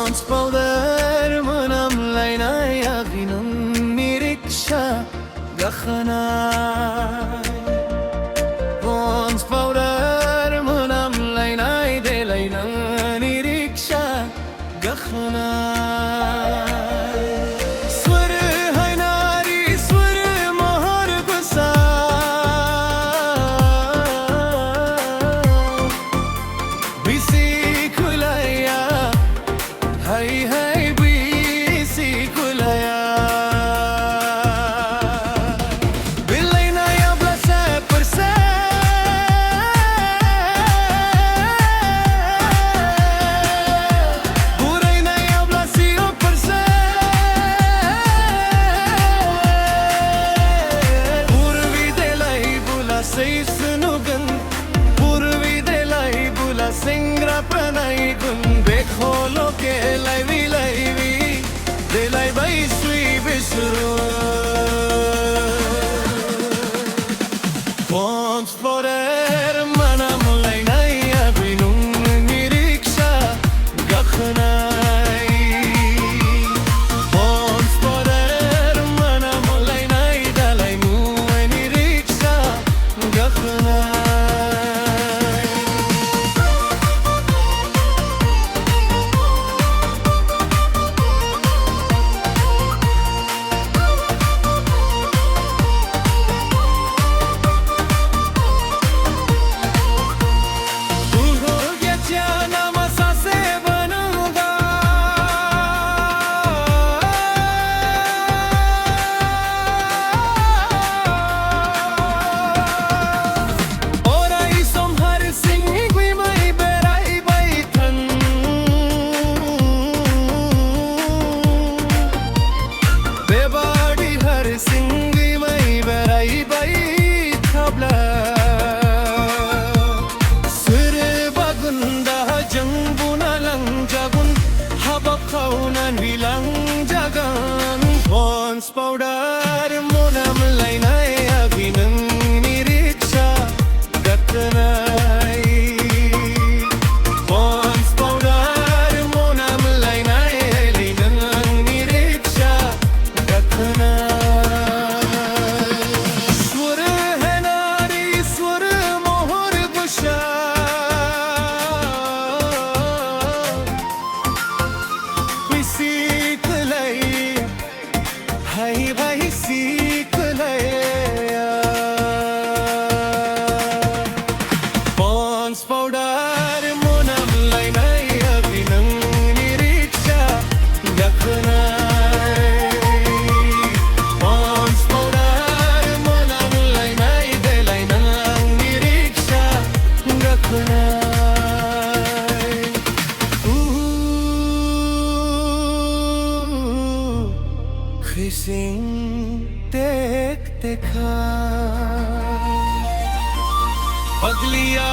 Pons powder manam lainay aginam niriksha gakhanay Pons powder manam lainay de lainam niriksha gakhanay Swar hai nari swar mohar gusa bisi khulaya hai hai bisi khulaya bilaina ya blase perse buraina ya blasio perse purvi delai bula sei sunugan purvi delai bula singra pranai gun dekho loke laivi laivi delai bai sui bisru Pons powder manam lainai abinum niriksha gakhanai Pons powder manam lainai dalai mu niriksha gakhanai Pons powder monam lainai aginam niriksha gakhanai Pons powder monam lainai aginam niriksha gakhanai Swar hai nari swar mohar gusha सीख लई हाय भाई सीख लया Pons powder monam lainai aginam niriksha gakhanai Pons powder monam lainai de lainam niriksha gakhanai Kissing tek tekha Pagliya